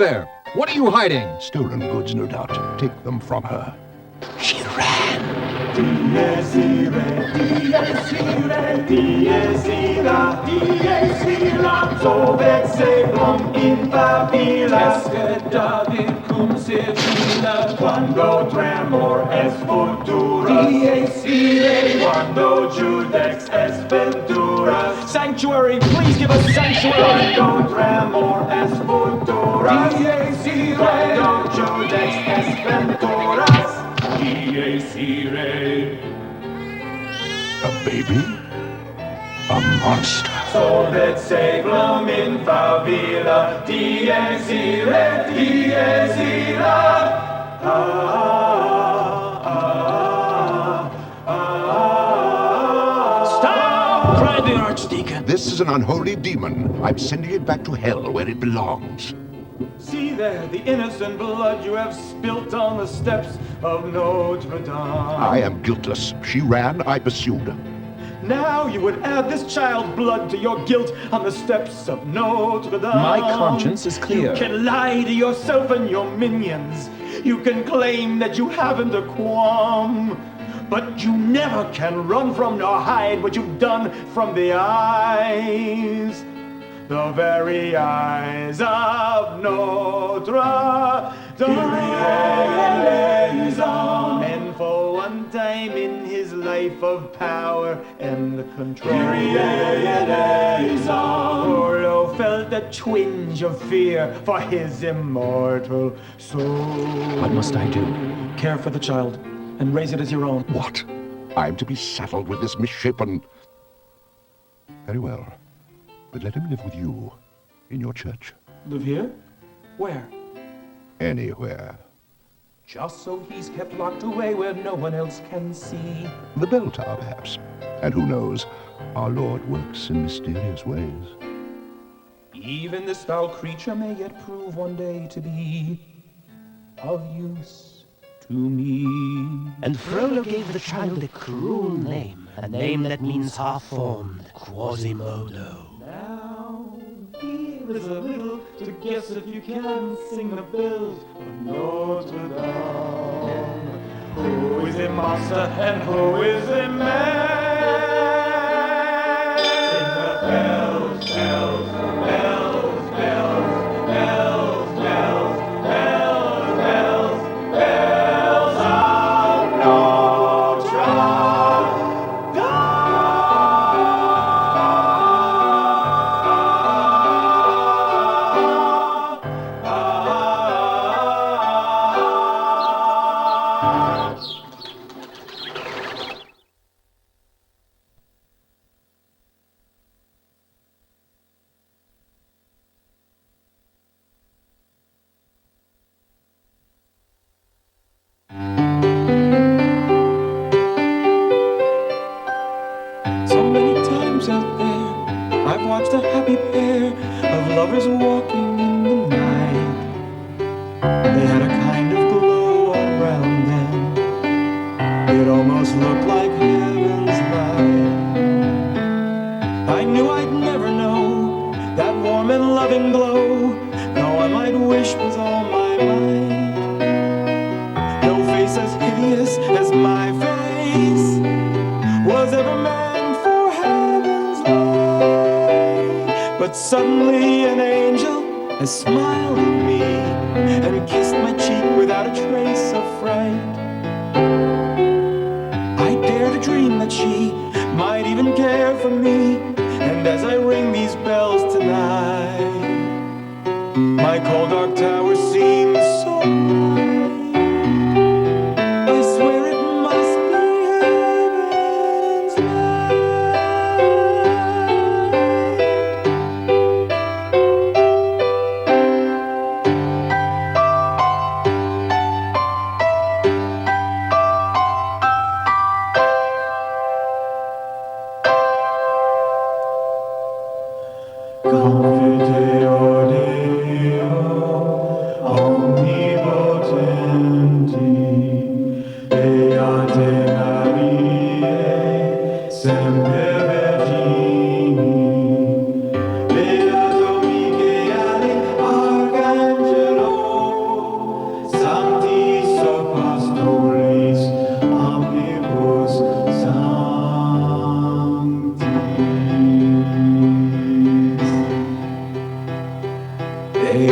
there! What are you hiding? Stolen goods, no doubt. Take them from her. She ran. Dies ira, so vexeblom in favilla. Esque David cum civila, quando tremor es futura. Dies irae, quando judex es ventura. Sanctuary, please give us sanctuary. Quando tremor es futura. Dies irae, quando judex es ventura. Dies irae. A baby? A monster. Solvet seglum in favilla, dies irae, dies irae. Stop! Cried the Archdeacon. This is an unholy demon. I'm sending it back to hell where it belongs. See there, the innocent blood you have spilt on the steps of Notre Dame. I am guiltless. She ran, I pursued. Now you would add this child's blood to your guilt on the steps of Notre Dame. My conscience is clear. You can lie to yourself and your minions. You can claim that you haven't a qualm. But you never can run from nor hide what you've done from the eyes. The very eyes of Notre Dame. And for one time in his life of power and control, Orlo felt a twinge of fear for his immortal soul. What must I do? Care for the child and raise it as your own. What? I'm to be saddled with this misshapen... Very well. But let him live with you, in your church. Live here? Where? Anywhere. Just so he's kept locked away where no one else can see. The bell tower, perhaps. And who knows, our Lord works in mysterious ways. Even this foul creature may yet prove one day to be of use to me. And Frollo gave the child a cruel name, a name that means half-formed, Quasimodo. Now, here is a riddle to guess if you can sing the bells of Notre Dame. Who is a monster and who is a man? Sing the bells, bells, bells, bells, bells, bells, bells, bells, bells of Notre Dame. So many times out there, I've watched a happy pair of lovers walking in the night. They had a kind of glow around them. It almost looked like heaven's light. I knew I'd never know that warm and loving glow, though I might wish with all my might. No face as hideous as my face was ever meant for heaven's light. But suddenly an angel has smiled at me and kissed my cheek without a trace of fright. I dare to dream that she might even care for me. And as I ring these bells tonight, my cold dark tower seems so bright. I swear it must be heaven's light. Confite, o Deo, omnipotens,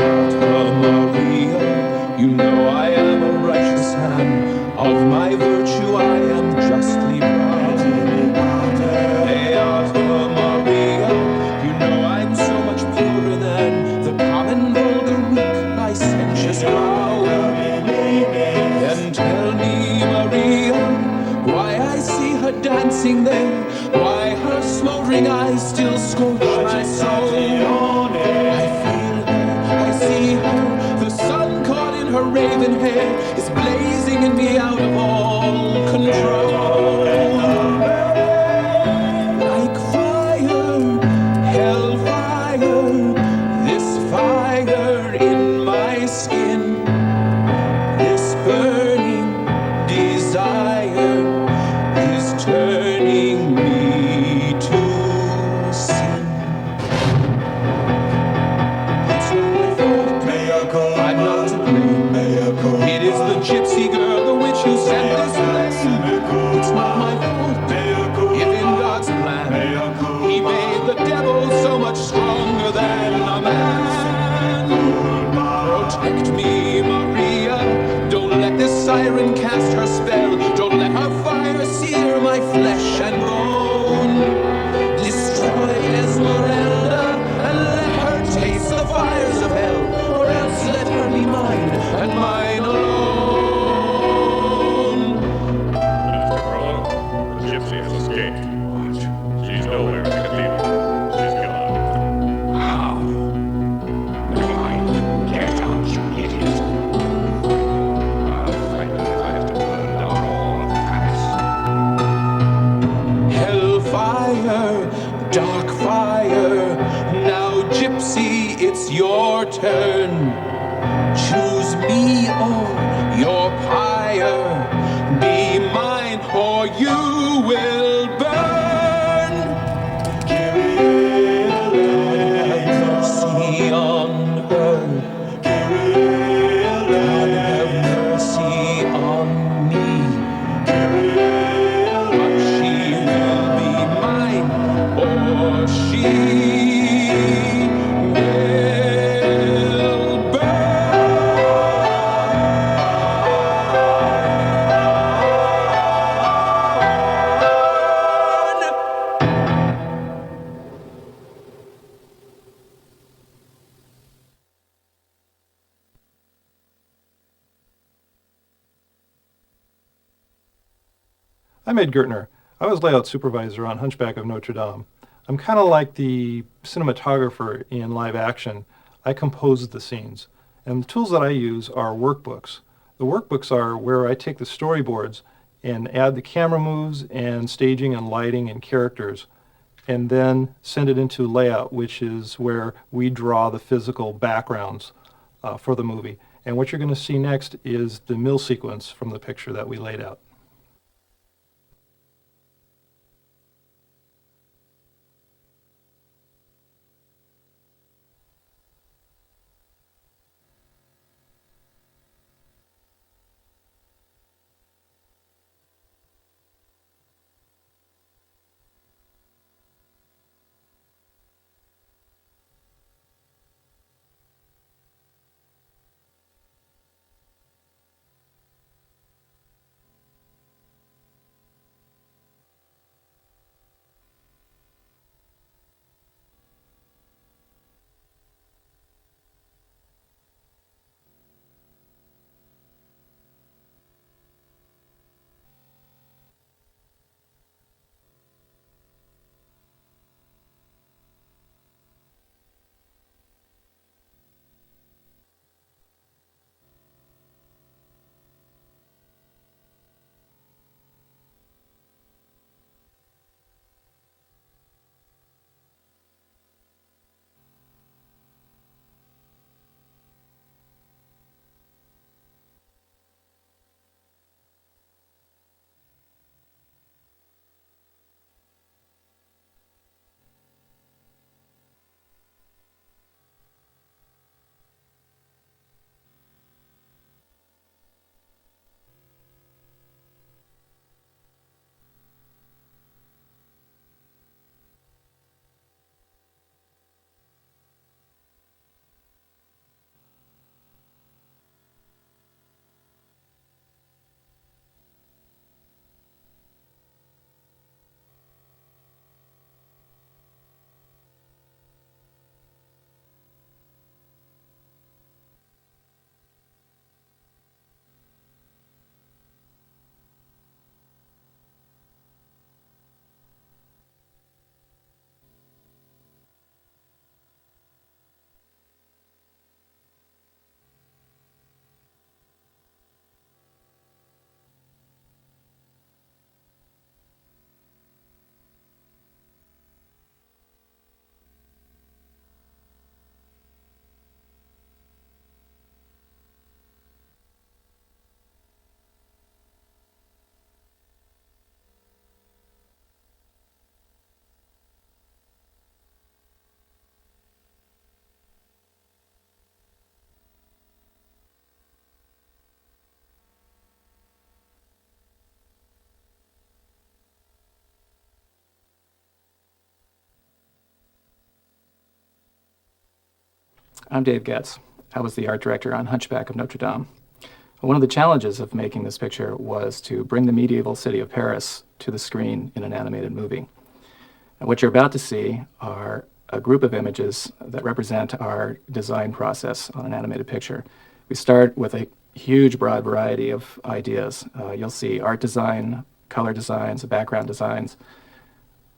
Beata Maria, you know I am a righteous man. Of my virtue I am justly proud. Beata Maria, you know I'm so much purer than the common vulgar weak licentious crowd. Then tell me, Maria, why I see her dancing there, why her smoldering eyes still scorch my soul. I feel her, I see her, the sun caught in her raven hair is blazing in me out of all control. Like fire, hellfire, this fire in my skin, this burning desire is turning me to sin. It's not my fault, I'm not to blame. It is the gypsy girl, the witch who sent this flame. It's not my fault, if in God's plan He made the devil so much stronger than a man. Protect me, Maria, don't let this siren cast her spell. Don't let her fire sear my flesh and bone. Destroy Esmeralda and let her taste the fires of hell, or else let her be mine and mine alone. Mr. Frollo, the gypsy has escaped. She's nowhere in the cathedral. She's gone. How? Fine. Get out, you idiot. I'll find her if I have to burn down all of Paris. Hellfire, dark fire, now gypsy, it's your turn. Choose me or your pyre, be mine or you will burn. God have mercy on her, God have mercy on me. But she will be mine, or she will burn. I'm Ed Gertner. I was layout supervisor on Hunchback of Notre Dame. I'm kind of like the cinematographer in live action. I compose the scenes. And the tools that I use are workbooks. The workbooks are where I take the storyboards and add the camera moves and staging and lighting and characters, and then send it into layout, which is where we draw the physical backgrounds for the movie. And what you're going to see next is the mill sequence from the picture that we laid out. I'm Dave Getz. I was the art director on Hunchback of Notre Dame. One of the challenges of making this picture was to bring the medieval city of Paris to the screen in an animated movie. And what you're about to see are a group of images that represent our design process on an animated picture. We start with a huge, broad variety of ideas. You'll see art design, color designs, background designs.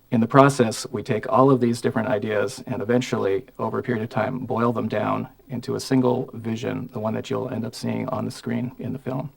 In the process, we take all of these different ideas and eventually, over a period of time, boil them down into a single vision, the one that you'll end up seeing on the screen in the film.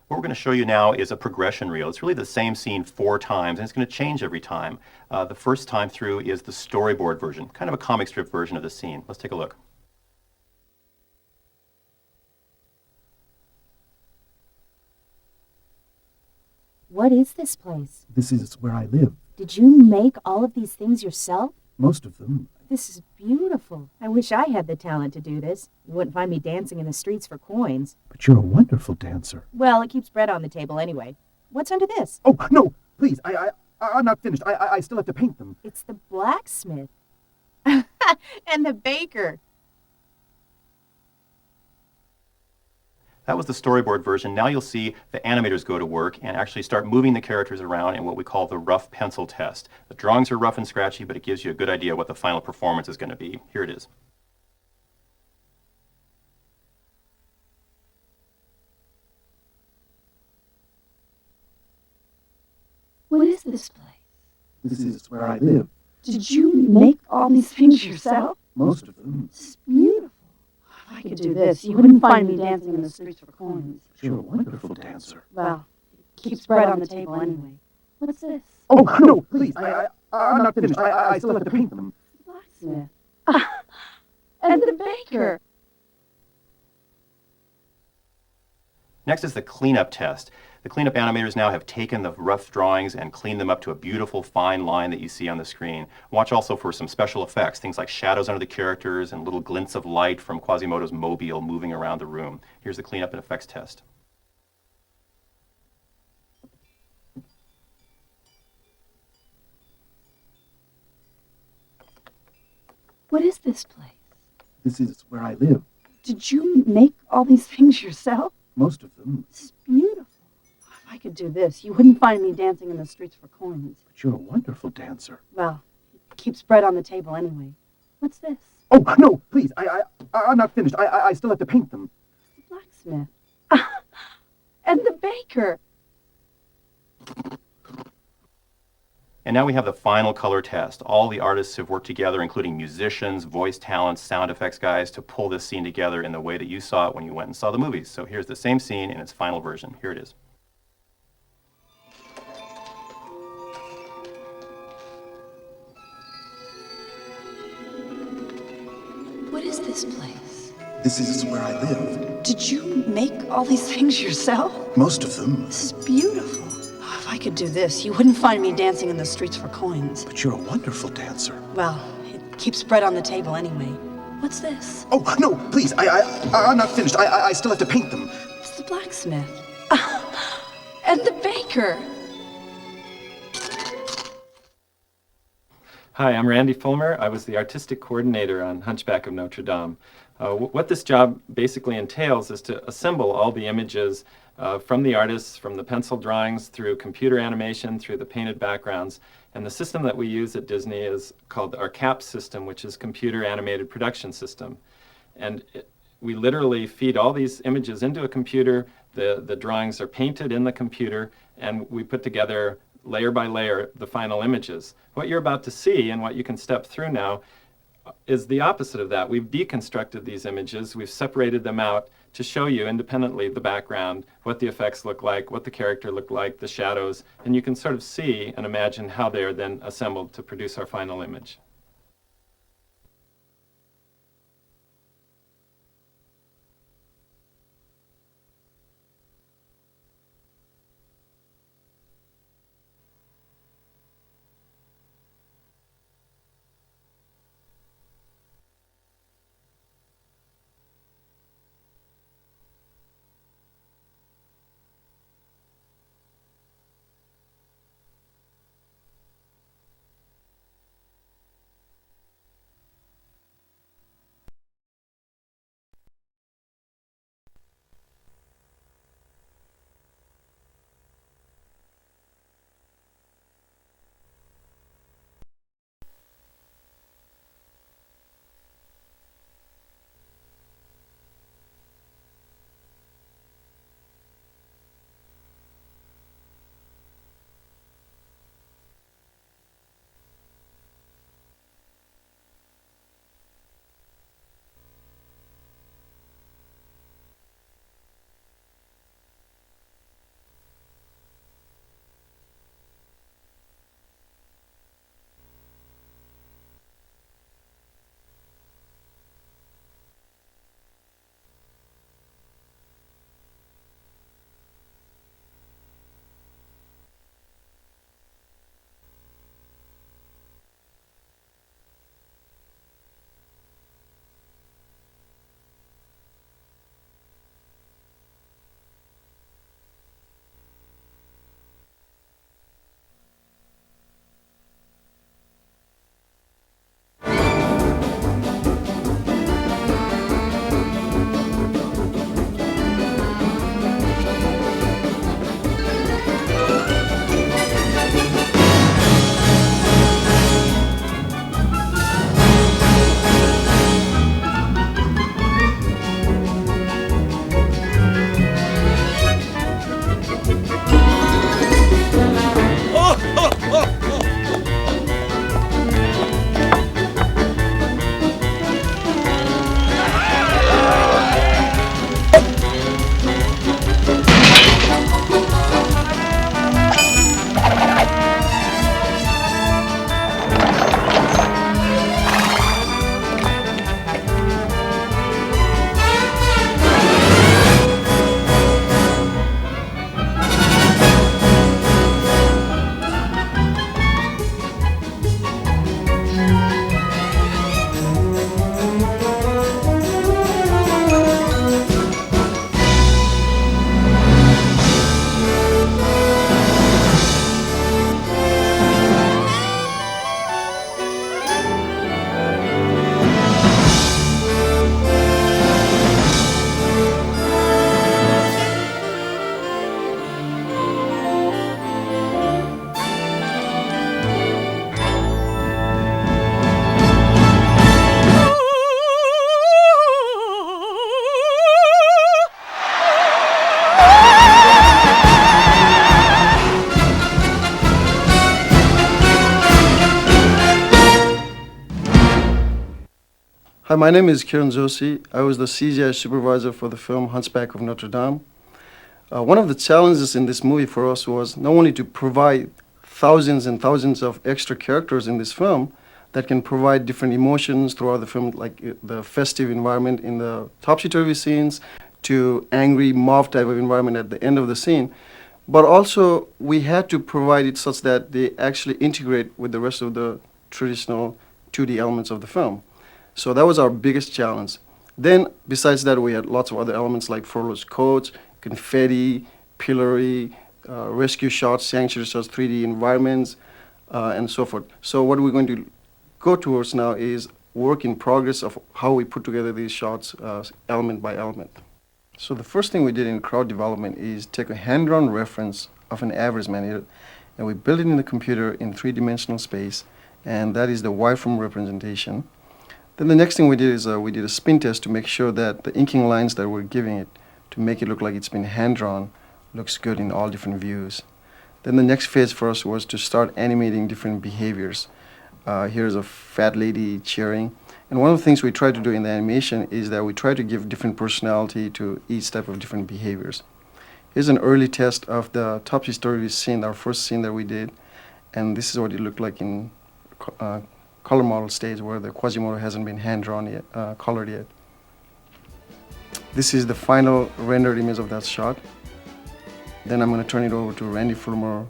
What we're going to show you now is a progression reel. It's really the same scene 4 times, and it's going to change every time. The first time through is the storyboard version, kind of a comic strip version of the scene. Let's take a look. What is this place? This is where I live. Did you make all of these things yourself? Most of them. This is beautiful. I wish I had the talent to do this. You wouldn't find me dancing in the streets for coins. But you're a wonderful dancer. Well, it keeps bread on the table anyway. What's under this? Oh, no, please. I'm not finished. I still have to paint them. It's the blacksmith. And the baker. That was the storyboard version. Now you'll see the animators go to work and actually start moving the characters around in what we call the rough pencil test. The drawings are rough and scratchy, but it gives you a good idea what the final performance is going to be. Here it is. What is this place? This is where I live. Did you make all these things yourself? Most of them. It's beautiful. If I could do this, you wouldn't find me dancing in the streets for coins. But you're a wonderful dancer. Well, it keeps bread on the table anyway. What's this? Oh, no, please. I'm not finished. I still have to paint them. Blacksmith. And the baker. Next is the cleanup test. The cleanup animators now have taken the rough drawings and cleaned them up to a beautiful fine line that you see on the screen. Watch also for some special effects, things like shadows under the characters and little glints of light from Quasimodo's mobile moving around the room. Here's the cleanup and effects test. What is this place? This is where I live. Did you make all these things yourself? Most of them. It's beautiful. If I could do this, you wouldn't find me dancing in the streets for coins. But you're a wonderful dancer. Well, it keeps bread on the table anyway. What's this? Oh, no, please. I'm not finished. I still have to paint them. The blacksmith. And the baker. And now we have the final color test. All the artists have worked together, including musicians, voice talents, sound effects guys, to pull this scene together in the way that you saw it when you went and saw the movies. So here's the same scene in its final version. Here it is. What is this place? This is where I live. Did you make all these things yourself? Most of them. This is beautiful. If I could do this, you wouldn't find me dancing in the streets for coins. But you're a wonderful dancer. Well, it keeps bread on the table anyway. What's this? Oh, no, please. I'm not finished. I still have to paint them. It's the blacksmith. And the baker. Hi, I'm Randy Fulmer. I was the artistic coordinator on Hunchback of Notre Dame. What this job basically entails is to assemble all the images from the artists, from the pencil drawings, through computer animation, through the painted backgrounds. And the system that we use at Disney is called our CAP system, which is Computer Animated Production System. And we literally feed all these images into a computer, the drawings are painted in the computer, and we put together layer by layer the final images. What you're about to see and what you can step through now is the opposite of that. We've deconstructed these images, we've separated them out to show you independently the background, what the effects look like, what the character looked like, the shadows, and you can sort of see and imagine how they are then assembled to produce our final image. Hi, my name is Kiran Joshi. I was the CGI supervisor for the film Hunchback of Notre Dame. One of the challenges in this movie for us was not only to provide thousands and thousands of extra characters in this film that can provide different emotions throughout the film, like the festive environment in the topsy-turvy scenes to angry mob type of environment at the end of the scene, but also we had to provide it such that they actually integrate with the rest of the traditional 2D elements of the film. So that was our biggest challenge. Then, besides that, we had lots of other elements like Frollo's coats, confetti, pillory, rescue shots, sanctuary shots, 3D environments, and so forth. So what we're going to go towards now is work in progress of how we put together these shots element by element. So the first thing we did in crowd development is take a hand-drawn reference of an average man, and we built it in the computer in three-dimensional space, and that is the wireframe representation. Then the next thing we did is we did a spin test to make sure that the inking lines that we're giving it to make it look like it's been hand-drawn looks good in all different views. Then the next phase for us was to start animating different behaviors. Here's a fat lady cheering. And one of the things we try to do in the animation is that we try to give different personality to each type of different behaviors. Here's an early test of the topsy-turvy scene, our first scene that we did. And this is what it looked like in color model stage where the Quasimodo hasn't been hand-drawn yet, colored yet. This is the final rendered image of that shot. Then I'm going to turn it over to Randy Fulmer.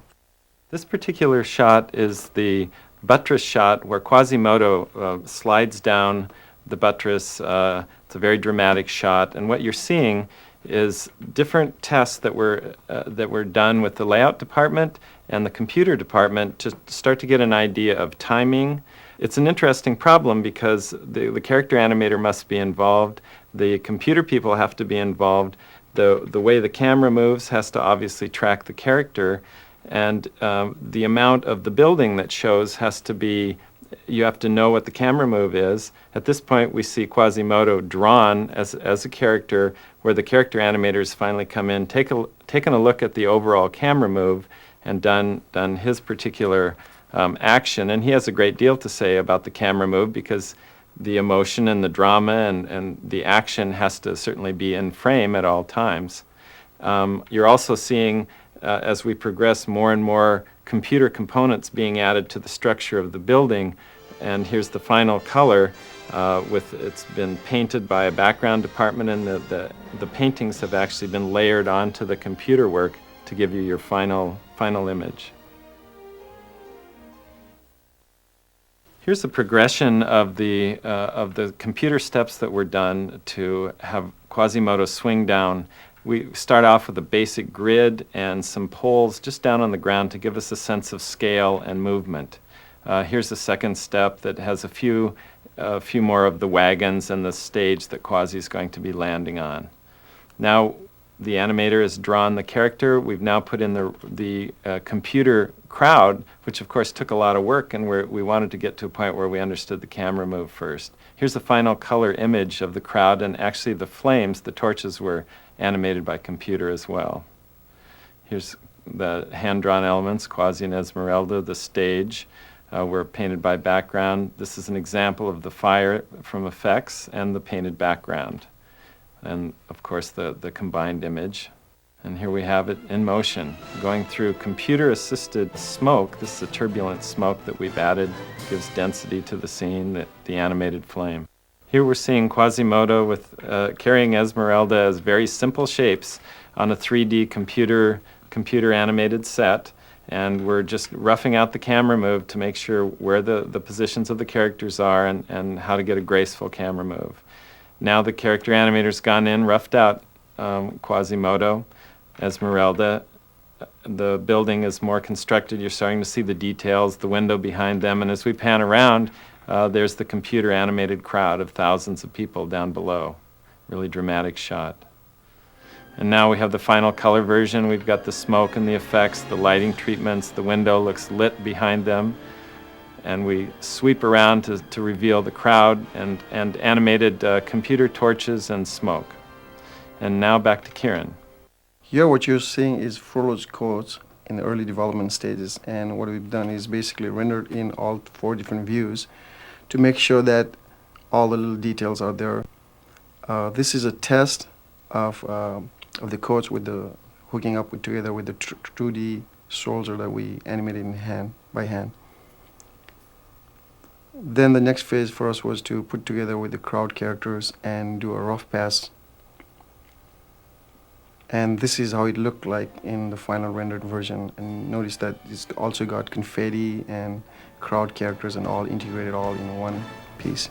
This particular shot is the buttress shot where Quasimodo slides down the buttress. It's a very dramatic shot, and what you're seeing is different tests that were done with the layout department and the computer department to start to get an idea of timing. It's an interesting problem because the character animator must be involved, the computer people have to be involved, the way the camera moves has to obviously track the character, and the amount of the building that shows has to be, you have to know what the camera move is. At this point we see Quasimodo drawn as a character where the character animators finally come in, taken a look at the overall camera move and done his particular action. And he has a great deal to say about the camera move because the emotion and the drama and the action has to certainly be in frame at all times. You're also seeing as we progress more and more computer components being added to the structure of the building, and here's the final color it's been painted by a background department, and the paintings have actually been layered onto the computer work to give you your final image. Here's the progression of the computer steps that were done to have Quasimodo swing down. We start off with a basic grid and some poles just down on the ground to give us a sense of scale and movement. Here's the second step that has a few more of the wagons and the stage that Quasi is going to be landing on. Now the animator has drawn the character. We've now put in the computer crowd, which of course took a lot of work, and we wanted to get to a point where we understood the camera move first. Here's the final color image of the crowd, and actually the flames, the torches, were animated by computer as well. Here's the hand-drawn elements, Quasi and Esmeralda. The stage were painted by background. This is an example of the fire from effects and the painted background. And of course the combined image. And here we have it in motion, going through computer-assisted smoke. This is a turbulent smoke that we've added, gives density to the scene, the animated flame. Here we're seeing Quasimodo with carrying Esmeralda as very simple shapes on a 3D computer animated set, and we're just roughing out the camera move to make sure where the positions of the characters are and how to get a graceful camera move. Now the character animator's gone in, roughed out Quasimodo, Esmeralda. The building is more constructed. You're starting to see the details, the window behind them, and as we pan around, there's the computer animated crowd of thousands of people down below. Really dramatic shot. And now we have the final color version. We've got the smoke and the effects, the lighting treatments, the window looks lit behind them, and we sweep around to reveal the crowd and animated computer torches and smoke. And now back to Kieran. Here what you're seeing is Frollo's coats in the early development stages, and what we've done is basically rendered in all 4 different views to make sure that all the little details are there. This is a test of the codes with the hooking up together with the 2D soldier that we animated by hand. Then the next phase for us was to put together with the crowd characters and do a rough pass. And this is how it looked like in the final rendered version. And notice that it's also got confetti and crowd characters and all integrated all in one piece.